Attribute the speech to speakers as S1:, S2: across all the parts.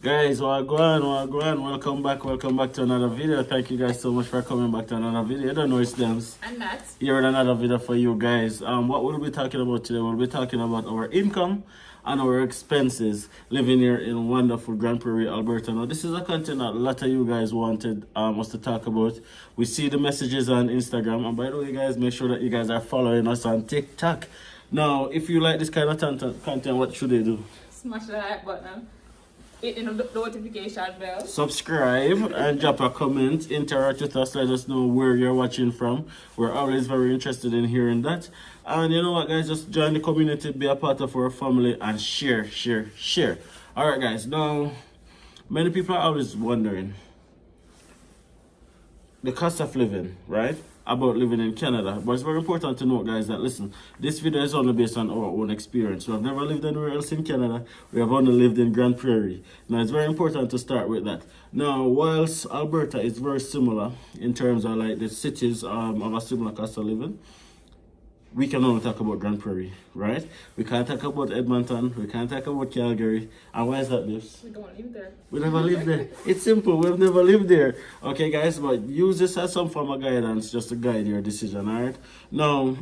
S1: Guys, welcome back to another video. Thank you guys so much for coming back to another video. I don't know it's them.
S2: And that's
S1: Here with another video for you guys. What we'll be talking about today, we'll be talking about our income and our expenses living here in wonderful Grand Prairie, Alberta. Now, this is a content that a lot of you guys wanted us to talk about. We see the messages on Instagram. And by the way, guys, make sure that you guys are following us on TikTok. Now, if you like this kind of content, what should they do?
S2: smash the like button, hit the notification bell.
S1: Subscribe and drop a comment. Interact with us. Let us know where you're watching from. We're always very interested in hearing that. And you know what, guys? Just join the community, be a part of our family, and share. All right, guys. Now, many people are always wondering the cost of living, right? About living in Canada. But it's very important to note, guys, that listen, this video is only based on our own experience. We have never lived anywhere else in Canada. We have only lived in Grand Prairie. Now, it's very important to start with that. Now, whilst Alberta is very similar in terms of like the cities of a similar cost of living, we can only talk about Grand Prairie, right? We can't talk about Edmonton. We can't talk about Calgary. And why is that, Lips?
S2: We don't live there.
S1: We never lived there. It's simple. We've never lived there. Okay, guys, but use this as some form of guidance just to guide your decision, all right? Now,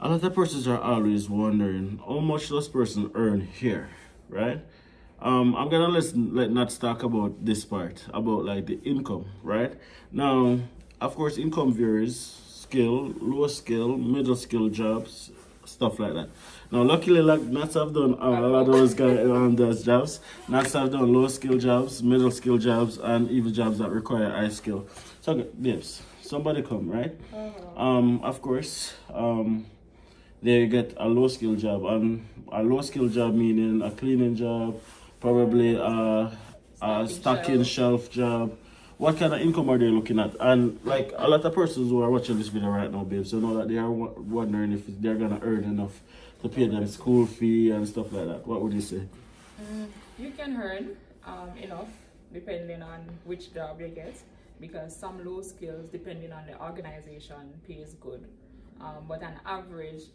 S1: a lot of persons are always wondering how much does person earn here, right? I'm gonna let's talk about this part, about like the income, right? Now, of course, income varies. Skill, low skill, middle skill jobs, stuff like that. Now, luckily, like Nats have done a lot of those guys those jobs. Nats have done low skill jobs, middle skill jobs, and even jobs that require high skill. So, babes, somebody come, right? Of course, they get a low skill job, and a low skill job meaning a cleaning job, probably a stocking shelf job. What kind of income are they looking at? And like a lot of persons who are watching this video right now, babes, so know that they are wondering if they're gonna earn enough to pay them school fee and stuff like that. What would you say?
S2: You can earn enough depending on which job you get, because some low skills, depending on the organization, pays good. But an average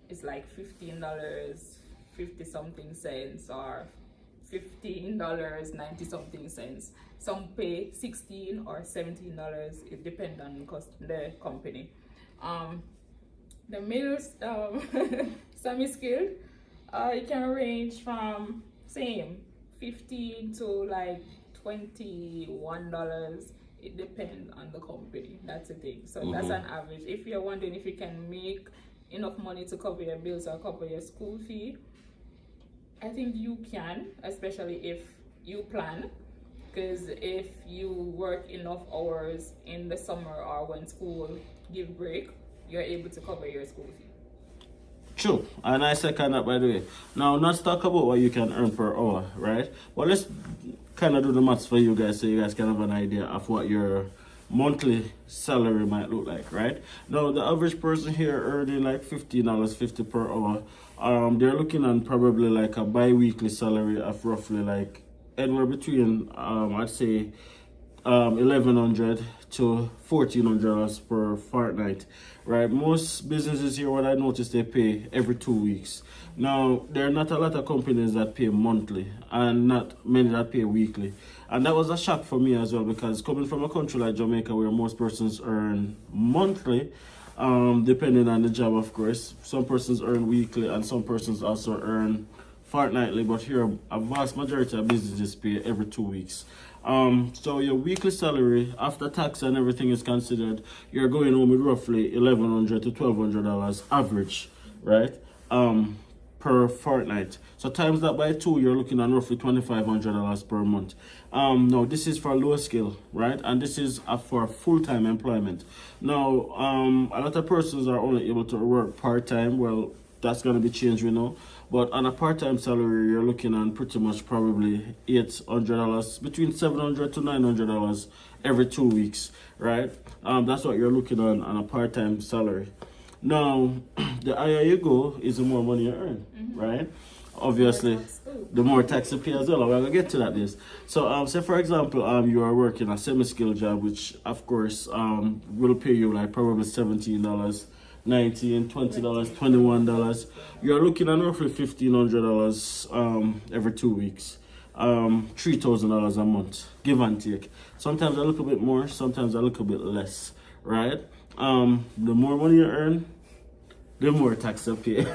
S2: is like $15, 50 something cents, or $15.90 something cents. Some pay $16 or $17. It depends on the company. The middle semi-skilled, it can range from same $15 to like $21. It depends on the company. That's the thing. So that's an average. If you're wondering if you can make enough money to cover your bills or cover your school fee, I think you can, especially if you plan. Because if you work enough hours in the summer or when school give break, you're able to cover your school fee.
S1: True, and I second that, by the way. Now, let's talk about what you can earn per hour, right? Well, let's kind of do the maths for you guys so you guys can have an idea of what your monthly salary might look like, right? Now, the average person here earning like $15.50 per hour, they're looking at probably like a bi-weekly salary of roughly like anywhere between I'd say $1,100 to $1,400 per fortnight, right? Most businesses here, what I noticed, they pay every 2 weeks. Now, there are not a lot of companies that pay monthly and not many that pay weekly, and that was a shock for me as well, because coming from a country like Jamaica where most persons earn monthly, depending on the job, of course, some persons earn weekly and some persons also earn fortnightly, but here a vast majority of businesses pay every 2 weeks. So your weekly salary after tax and everything is considered, you're going home with roughly $1,100 to $1,200 average, right? Per fortnight. So times that by 2, you're looking at roughly $2,500 per month. Now this is for low skill, right? And this is for full-time employment. Now, a lot of persons are only able to work part-time. Well, that's going to be changed, we know. But on a part-time salary, you're looking at pretty much probably $800, between $700 to $900 every 2 weeks, right? That's what you're looking on a part-time salary. Now, the higher you go is the more money you earn, right? Obviously, the more tax you pay as well. We're going to get to that this. So, say for example, you are working a semi-skilled job, which of course will pay you like probably $17. $19, $20, $21. You're looking at roughly $1,500 every 2 weeks. $3,000 a month, give and take. Sometimes a little bit more, sometimes a little bit less, right? The more money you earn, the more tax you pay.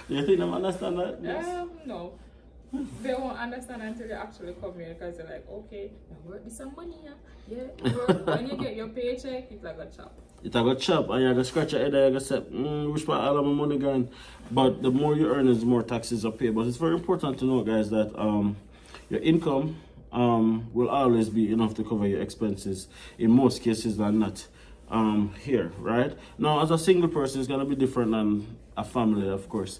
S1: Do you think they understand that? Yes?
S2: No. They won't understand until you actually come here, because they're like, okay, I work with some money, yeah. When you get your paycheck, it's like a chop.
S1: It's like a chop, and you're going to scratch your head and you're going to say, which part all of my money gone? But the more you earn is the more taxes you pay. But it's very important to know, guys, that your income will always be enough to cover your expenses, in most cases than not. Here, right? Now, as a single person, it's gonna be different than a family, of course,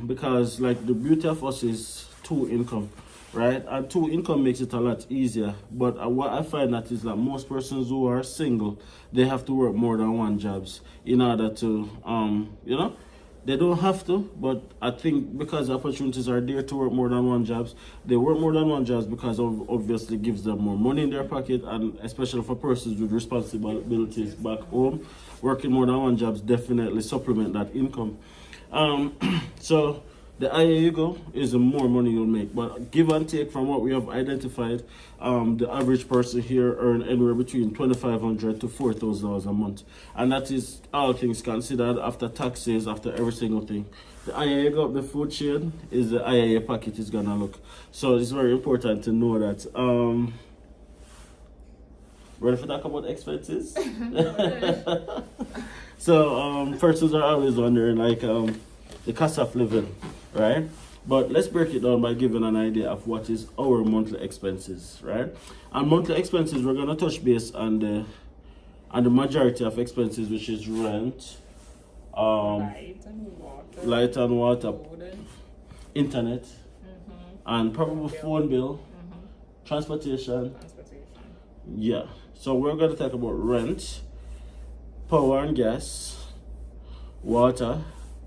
S1: because like the beauty of us is two income, right? And two income makes it a lot easier. But what I find that is that most persons who are single, they have to work more than one jobs in order to, you know, they don't have to, but I think because the opportunities are there to work more than one jobs, they work more than one jobs because obviously gives them more money in their pocket, and especially for persons with responsibilities back home, working more than one jobs definitely supplement that income. So the higher you go is the more money you'll make. But give and take from what we have identified, the average person here earn anywhere between $2,500 to $4,000 a month. And that is all things considered, after taxes, after every single thing. The higher you go up the food chain is the higher your pocket is gonna look. So it's very important to know that. Ready for talk about expenses? So persons are always wondering like the cost of living, right? But let's break it down by giving an idea of what is our monthly expenses, right? And monthly expenses, we're gonna touch base on the majority of expenses, which is rent, light and water, internet, and probably phone bill, transportation. Yeah. So we're gonna talk about rent, power and gas, water,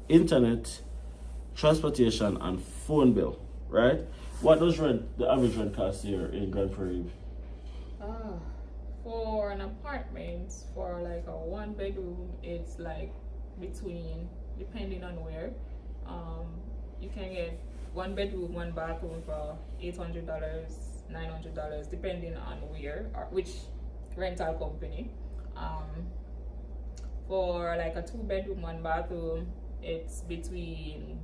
S1: internet, transportation, and phone bill, right? What does the average rent cost here in Grand Prairie?
S2: For an apartment, for like a 1-bedroom, it's like between, depending on where, you can get 1 bedroom, 1 bathroom for $800, $900, depending on where or which rental company. For like a 2-bedroom, 1 bathroom, it's between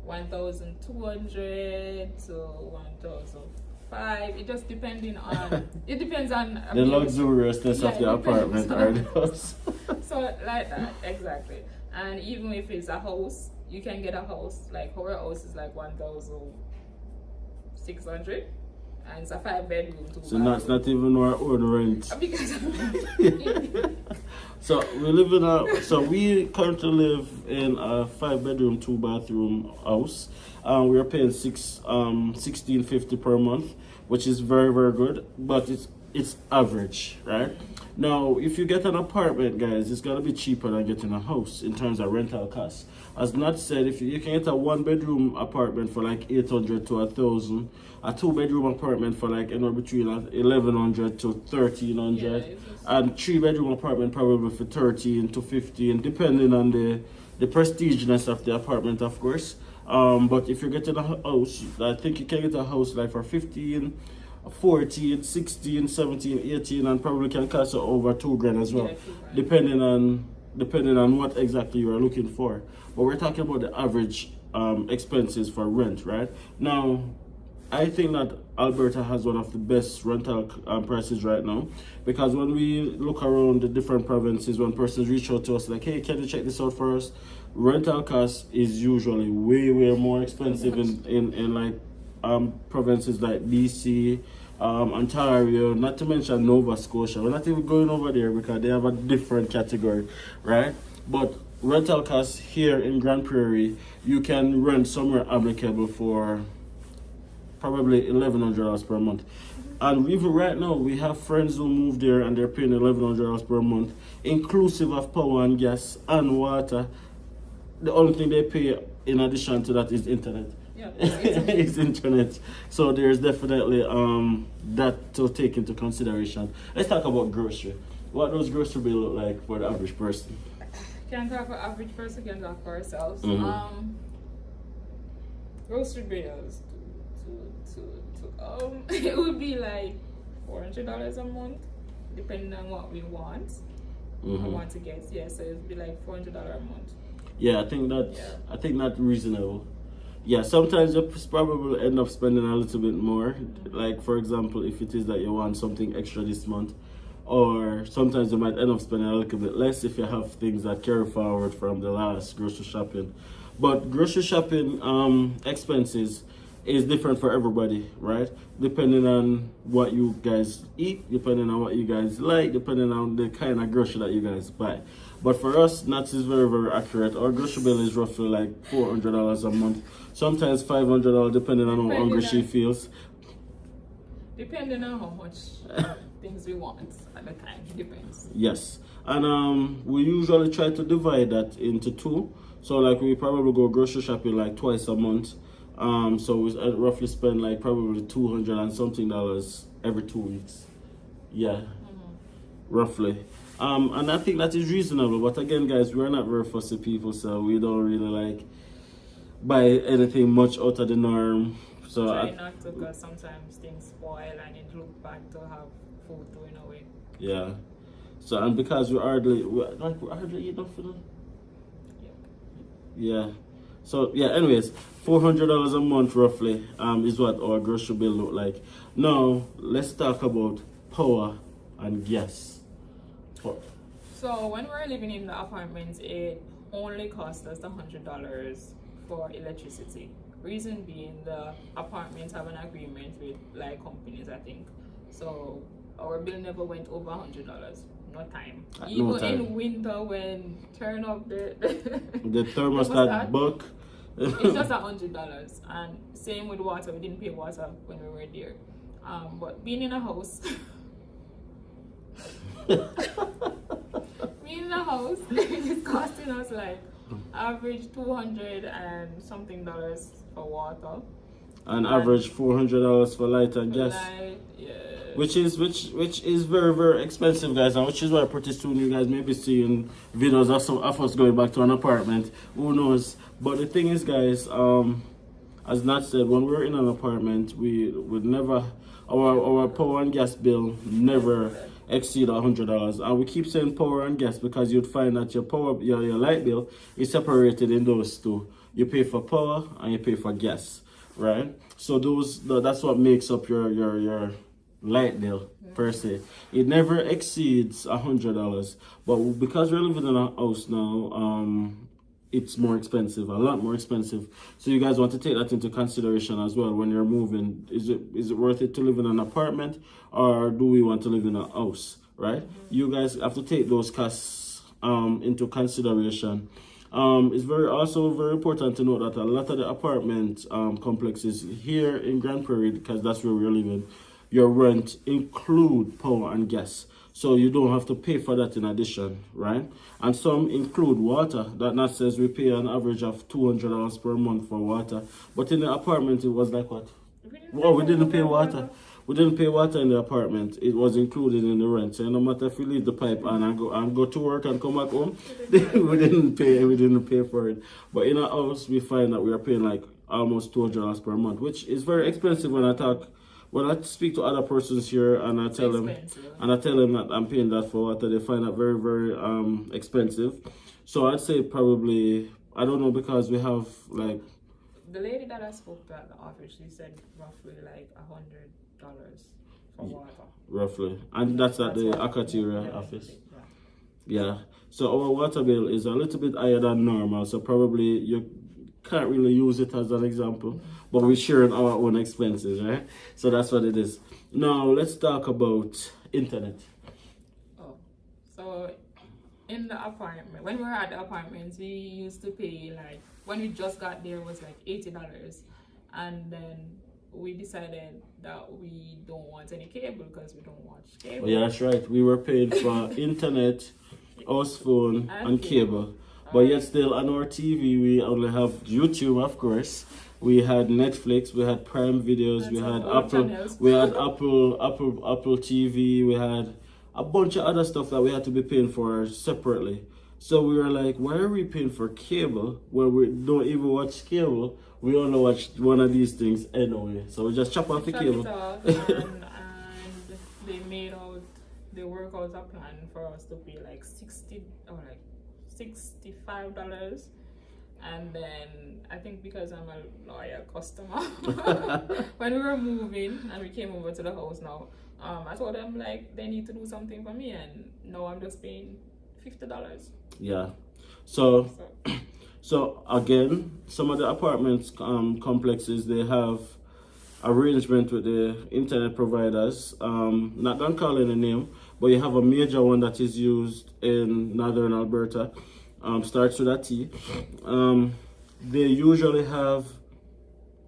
S2: 1,200 to 1,005. It just depending on. It depends on
S1: the luxuriousness of the apartment or the house.
S2: So like that, exactly. And even if it's a house, you can get a house. Like our house is like 1,600, and it's a 5-bedroom.
S1: So that's not even our own rent.
S2: Because
S1: So we currently live in a 5-bedroom, 2-bathroom house. We are paying $1,650 per month, which is very, very good, but it's average, right? Now, if you get an apartment, guys, it's gonna be cheaper than getting a house in terms of rental costs. As Nat said, if you can get a 1-bedroom apartment for like $800 to $1,000, a 2-bedroom apartment for like anywhere between $1,100 to $1,300, and 3-bedroom apartment probably for $13 to $15, depending on the prestigeness of the apartment, of course. But if you're getting a house, I think you can get a house like for 15, 14, 16, 17, 18, and probably can cost you over $2,000 as well, depending on what exactly you are looking for. But we're talking about the average expenses for rent, right? Now, I think that Alberta has one of the best rental prices right now, because when we look around the different provinces, when persons reach out to us like, hey, can you check this out for us? Rental cost is usually way more expensive in like provinces like BC, Ontario, not to mention Nova Scotia. We're not even going over there because they have a different category, right? But rental costs here in Grand Prairie, you can rent somewhere applicable for probably $1,100 per month. And even right now, we have friends who move there and they're paying $1,100 per month, inclusive of power and gas and water. The only thing they pay in addition to that is internet.
S2: Yeah,
S1: it's internet. So there's definitely that to take into consideration. Let's talk about grocery. What does grocery bill look like for the average person?
S2: Can't talk for average person, can talk for ourselves. grocery bills it would be like $400 a month, depending on what we want. I want to get, yeah, so it'd be like $400 a month.
S1: Yeah, I think that's reasonable. Yeah, sometimes you probably end up spending a little bit more. Like, for example, if it is that you want something extra this month, or sometimes you might end up spending a little bit less if you have things that carry forward from the last grocery shopping. But grocery shopping expenses is different for everybody, right? Depending on what you guys eat, depending on what you guys like, depending on the kind of grocery that you guys buy. But for us, Nats is very, very accurate. Our grocery bill is roughly like $400 a month, sometimes $500, depending on how hungry she feels.
S2: Depending on how much things we want at the time, it depends.
S1: Yes, and we usually try to divide that into two. So like we probably go grocery shopping like twice a month. So we roughly spend like probably $200 and something every 2 weeks. Yeah, roughly. And I think that is reasonable. But again, guys, we're not very fussy people, so we don't really like buy anything much out of the norm. So
S2: try not to, because sometimes things spoil and it look bad to have food thrown away.
S1: Yeah. So and because we hardly eat nothing. Yeah. So yeah. Anyways, $400 a month roughly is what our grocery bill look like. Now let's talk about power and gas.
S2: So when we're living in the apartments, it only costs us $100 for electricity. Reason being, the apartments have an agreement with like companies, I think. So our bill never went over $100. No time. Even in winter, when turn up the
S1: thermostat buck.
S2: It's just $100. And same with water. We didn't pay water when we were there. But being in a house, it's costing us like average $200 and something for water. And
S1: average $400 for light and gas.
S2: Yeah.
S1: Which is very, very expensive, guys, and which is why pretty soon you guys may be seeing videos of us going back to an apartment. Who knows? But the thing is, guys, as Nat said, when we're in an apartment, we would never, our power and gas bill never exceed $100. And we keep saying power and gas because you'd find that your light bill is separated in those two. You pay for power and you pay for gas, right? So that's what makes up your light bill per se. It never exceeds $100, but because we're living in a house now, it's more expensive, a lot more expensive. So you guys want to take that into consideration as well when you're moving. Is it worth it to live in an apartment, or do we want to live in a house, right? You guys have to take those costs into consideration. It's also very important to note that a lot of the apartment complexes here in Grand Prairie, because that's where we're living, your rent include power and gas. So you don't have to pay for that in addition, right? And some include water. That says we pay an average of $200 per month for water. But in the apartment, it was like what? We didn't pay water. We didn't pay water in the apartment. It was included in the rent. So no matter if we leave the pipe and go to work and come back home, we didn't pay for it. But in our house, we find that we are paying like almost $200 per month, which is very expensive when I speak to other persons here and I tell them that I'm paying that for water, they find that very, very expensive. So I'd say probably, I don't know, because we have like,
S2: the lady that I spoke to at the office, she said roughly like $100 for water. Roughly.
S1: And that's at the Akateria office. Yeah. So our water bill is a little bit higher than normal, so probably you can't really use it as an example, but we're sharing our own expenses, right? So that's what it is. Now let's talk about internet.
S2: So in the apartment, when we were at the apartments, we used to pay like, when we just got there, was like $80, and then we decided that we don't want any cable because we don't watch cable.
S1: Yeah, that's right. We were paying for internet, house phone, and cable. But yet still on our TV, we only have YouTube, of course. We had Netflix, we had Prime Videos, we had Apple TV, we had a bunch of other stuff that we had to be paying for separately. So we were like, why are we paying for cable when we don't even watch cable? We only watch one of these things anyway. So we just chop off the cable.
S2: It off and they made out, they work out a plan for us to pay like $65. And then I think because I'm a loyal customer, when we were moving and we came over to the house now, I told them like they need to do something for me, and now I'm just paying $50.
S1: Yeah. So again, some of the apartments complexes, they have arrangement with the internet providers. Not gonna call any name, but you have a major one that is used in northern Alberta. Starts with a T. They usually have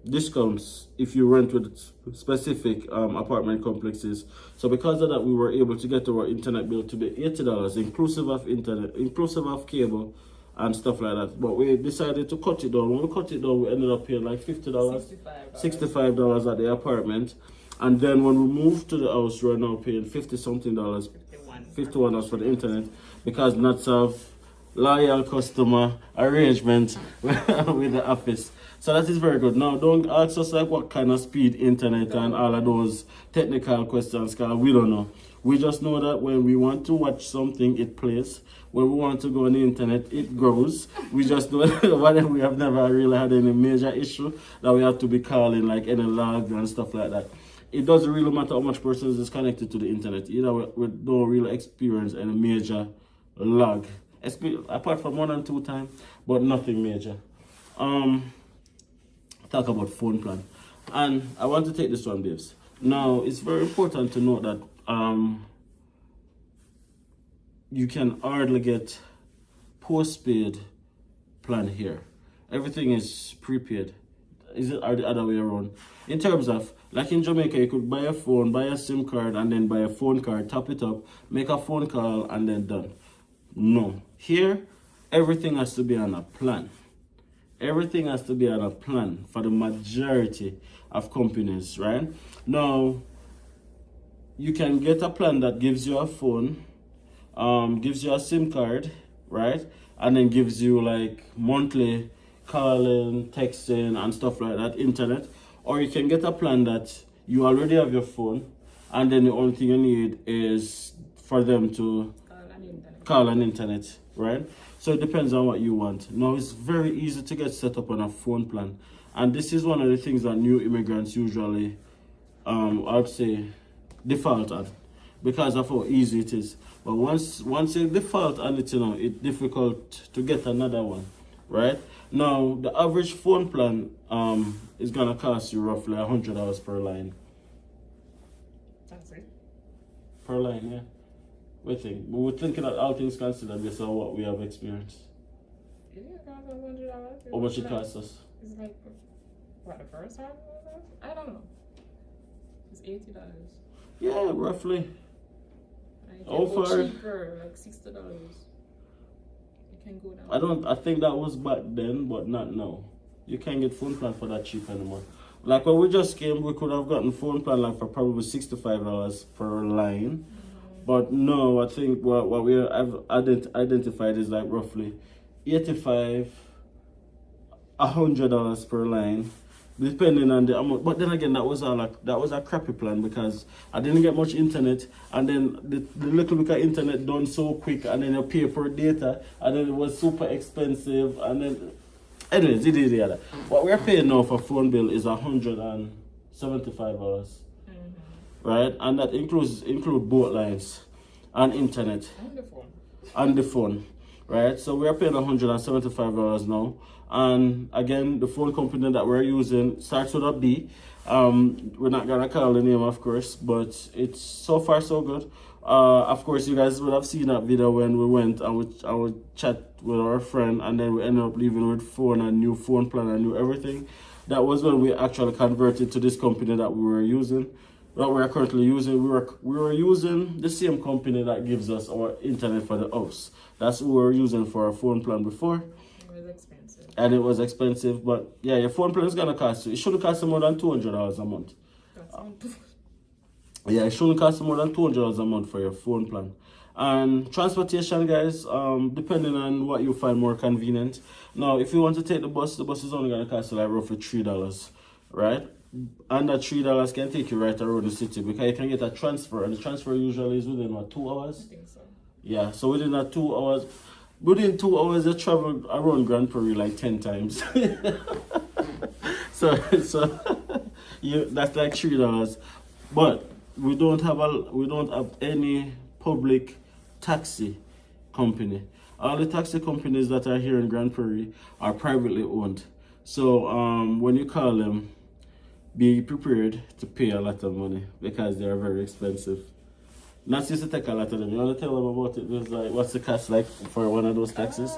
S1: discounts if you rent with specific apartment complexes. So because of that, we were able to get our internet bill to be $80, inclusive of internet, inclusive of cable and stuff like that. But we decided to cut it down. When we cut it down, we ended up paying like $50, $65 at the apartment. And then when we moved to the house, we're now paying $50-something, $51 for the internet, because not of loyal customer arrangement with the office. So that is very good. Now, don't ask us like what kind of speed internet and all of those technical questions, because we don't know. We just know that when we want to watch something, it plays. When we want to go on the internet, it grows. We just know whatever. We have never really had any major issue that we have to be calling like any lag and stuff like that. It doesn't really matter how much persons is connected to the internet. Either we don't really experience any major lag, apart from 1 and 2 times, but nothing major. Talk about phone plan, and I want to take this one, babes. Now it's very important to note that you can hardly get postpaid plan here. Everything is prepaid. Is it the other way around? In terms of, like in Jamaica, you could buy a phone, buy a SIM card, and then buy a phone card, top it up, make a phone call, and then done. No. Here, everything has to be on a plan. Everything has to be on a plan for the majority of companies, right? Now, you can get a plan that gives you a phone, gives you a SIM card, right? And then gives you like monthly calling, texting, and stuff like that, internet. Or you can get a plan that you already have your phone, and then the only thing you need is for them to call an internet, right? So it depends on what you want. Now, it's very easy to get set up on a phone plan. And this is one of the things that new immigrants usually, I'd say, default on, because of how easy it is. But once you default on it, it's difficult to get another one, right? Now, the average phone plan is going to cost you roughly $100 per line.
S2: That's it?
S1: Per line, yeah. We're thinking that all things considered based on what we have experienced.
S2: Yeah, it costs $100.
S1: How much it costs us?
S2: It's like, what, the first time? I don't know. It's $80.
S1: Yeah, roughly.
S2: How far? Cheaper, like $60. You can go down.
S1: I think that was back then, but not now. You can't get phone plan for that cheap anymore. Like when we just came, we could have gotten phone plan like for probably $65 per line. But no, I think what we have identified is like roughly $85, $100 per line, depending on the amount. But then again, that was a crappy plan, because I didn't get much internet, and then the little bit of internet done so quick, and then you pay for data, and then it was super expensive, and then anyways, it is the other. What we're paying now for phone bill is $175. Right, and that include both lines and internet and the phone, right? So we are paying $175 now, and again, the phone company that we're using starts with a B. We're not gonna call the name, of course, but it's so far so good. Of course, you guys would have seen that video when we went and I would chat with our friend, and then we ended up leaving with phone and new phone plan and new everything. That was when we actually converted to this company that we were using. That we are currently using. We were using the same company that gives us our internet for the house. That's what we were using for our phone plan before.
S2: It was expensive.
S1: And it was expensive, but yeah, your phone plan is gonna cost you. It shouldn't cost you more than $200 a month. Yeah, it shouldn't cost more than $200 a month for your phone plan. And transportation, guys, depending on what you find more convenient. Now, if you want to take the bus is only going to cost you like roughly $3, right? And that $3 can take you right around the city because you can get a transfer, and the transfer usually is within what, 2 hours?
S2: I think so.
S1: Yeah, so within 2 hours, within 2 hours, you travel around Grand Prairie like 10 times. so that's like $3. But we don't have any public taxi company. All the taxi companies that are here in Grand Prairie are privately owned. So when you call them, be prepared to pay a lot of money because they are very expensive. Not used to take a lot of them. You want to tell them about it? There's like, what's the cost like for one of those taxis?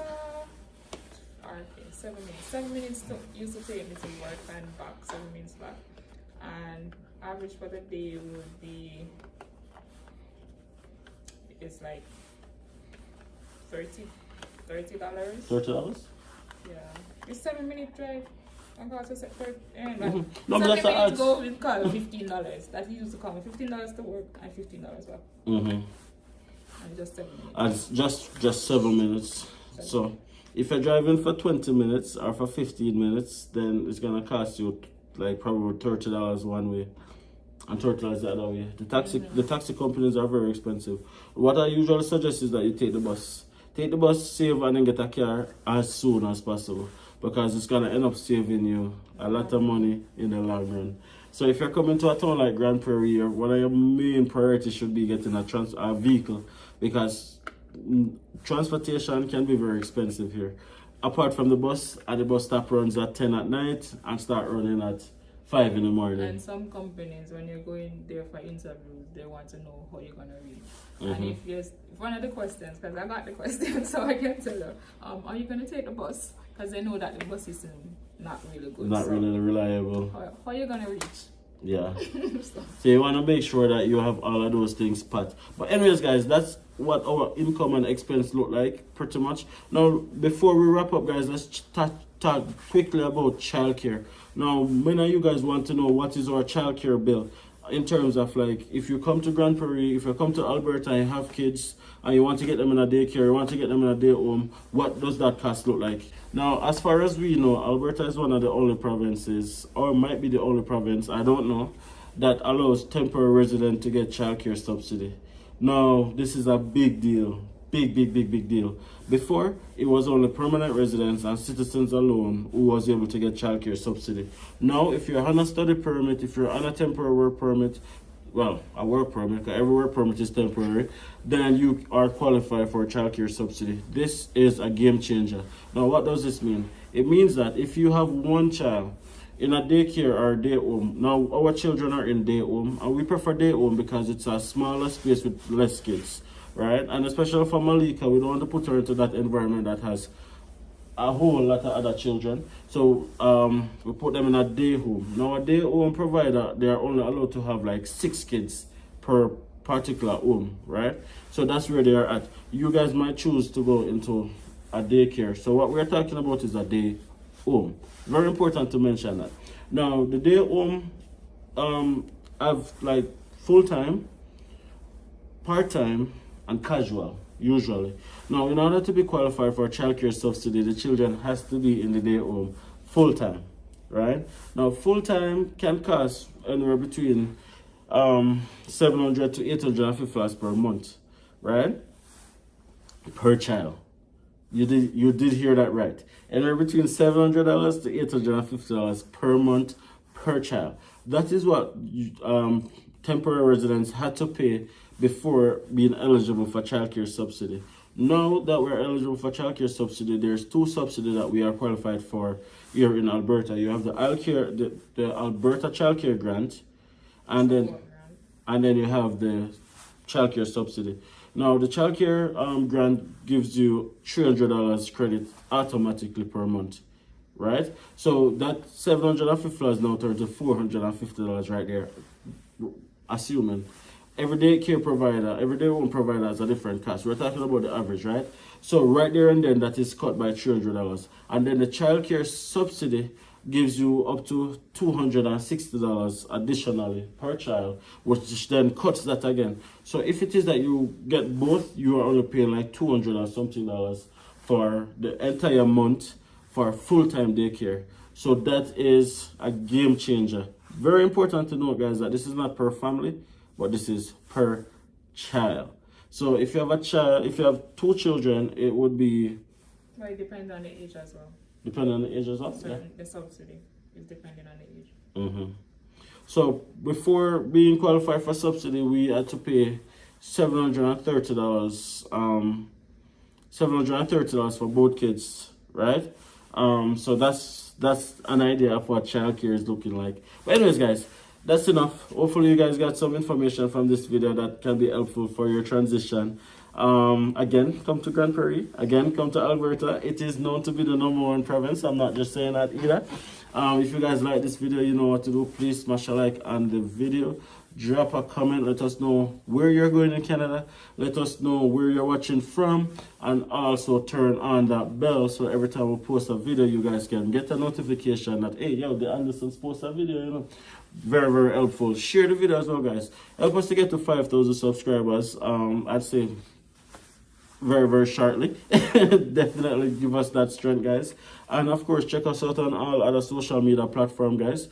S2: Okay, 7 minutes. 7 minutes used to take me to work and back. 7 minutes back, and average for the day would be, it's like $30.
S1: $30?
S2: Yeah, it's 7 minute drive. I'm going to say
S1: No, but that's
S2: 7 minutes
S1: the
S2: go with call $15. That he used to call me $15 to work and $15 back. And just 7 minutes.
S1: And just 7 minutes. So if you're driving for 20 minutes or for 15 minutes, then it's gonna cost you like probably $30 one way and $30 the other way. The taxi companies are very expensive. What I usually suggest is that you take the bus. Take the bus, save, and then get a car as soon as possible, because it's gonna end up saving you a lot of money in the long run. So if you're coming to a town like Grand Prairie, one of your main priorities should be getting a vehicle, because transportation can be very expensive here. Apart from the bus, and the bus stop runs at 10 at night and start running at 5 in the morning.
S2: And some companies, when you're going there for interviews, they want to know how you're gonna read. And if one of the questions, because I got the question, so I can tell you, are you gonna take the bus? Because they know that the bus system not really good.
S1: Not really reliable.
S2: How are you gonna reach?
S1: Yeah. So you want to make sure that you have all of those things pat. But anyways, guys, that's what our income and expense look like pretty much. Now, before we wrap up, guys, let's talk quickly about childcare. Now, many of you guys want to know what is our childcare bill in terms of, like, if you come to Grand Prairie, if you come to Alberta and you have kids and you want to get them in a daycare, you want to get them in a day home, what does that cost look like? Now, as far as we know, Alberta is one of the only provinces, or might be the only province, I don't know, that allows temporary residents to get childcare subsidy. Now, this is a big deal. Big deal. Before, it was only permanent residents and citizens alone who was able to get childcare subsidy. Now, if you're on a study permit, if you're on a temporary work permit, well, a work permit, because every work permit is temporary, then you are qualified for childcare subsidy. This is a game changer. Now, what does this mean? It means that if you have one child in a daycare or day home, now our children are in day home, and we prefer day home because it's a smaller space with less kids, right? And especially for Malika, we don't want to put her into that environment that has a whole lot of other children. So we put them in a day home. Now, a day home provider, they are only allowed to have like 6 kids per particular home, right? So that's where they are at. You guys might choose to go into a daycare. So what we're talking about is a day home. Very important to mention that. Now, the day home have like full-time, part-time, and casual, usually. Now, in order to be qualified for childcare subsidy, the children has to be in the day home full-time, right? Now, full-time can cost anywhere between $700 to $850 per month, right? Per child. You did hear that right. Anywhere between $700 to $850 per month per child. That is what temporary residents had to pay before being eligible for childcare subsidy. Now that we're eligible for childcare subsidy, there's 2 subsidies that we are qualified for here in Alberta. You have the Alberta Childcare Grant, and then you have the childcare subsidy. Now, the childcare grant gives you $300 credit automatically per month, right? So that $750 now turns to $450 right there, assuming every daycare provider, every day home provider has a different cost. We're talking about the average, right? So right there and then that is cut by $300. And then the childcare subsidy gives you up to $260 additionally per child, which then cuts that again. So if it is that you get both, you are only paying like $200 and something for the entire month for full-time daycare. So that is a game changer. Very important to note, guys, that this is not per family, but this is per child. So if you have a child, if you have 2 children, it would be...
S2: Well, it depends on the age as well.
S1: Depending on the age as well?
S2: So
S1: yeah.
S2: The subsidy is depending on the age.
S1: Mm-hmm. So before being qualified for subsidy, we had to pay $730, $730 for both kids, right? So that's an idea of what childcare is looking like. But anyways, guys, that's enough. Hopefully you guys got some information from this video that can be helpful for your transition. Again, come to Grand Prairie. Again, come to Alberta. It is known to be the #1 province. I'm not just saying that either. If you guys like this video, you know what to do. Please smash a like on the video. Drop a comment. Let us know where you're going in Canada. Let us know where you're watching from. And also turn on that bell so every time we post a video, you guys can get a notification that, hey, yo, DiAndersons post a video, you know. Very, very helpful. Share the video as well, guys. Help us to get to 5,000 subscribers. I'd say very, very shortly. Definitely give us that strength, guys. And of course, check us out on all other social media platforms, guys.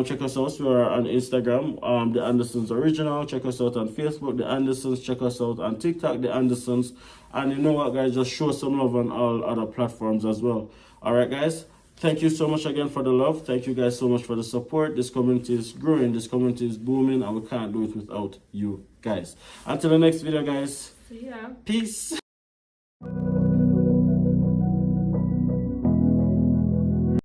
S1: Check us out. We are on Instagram, DiAndersons Original. Check us out on Facebook, DiAndersons. Check us out on TikTok, DiAndersons. And you know what, guys? Just show some love on all other platforms as well. All right, guys. Thank you so much again for the love. Thank you guys so much for the support. This community is growing. This community is booming. And we can't do it without you guys. Until the next video, guys.
S2: See ya.
S1: Peace.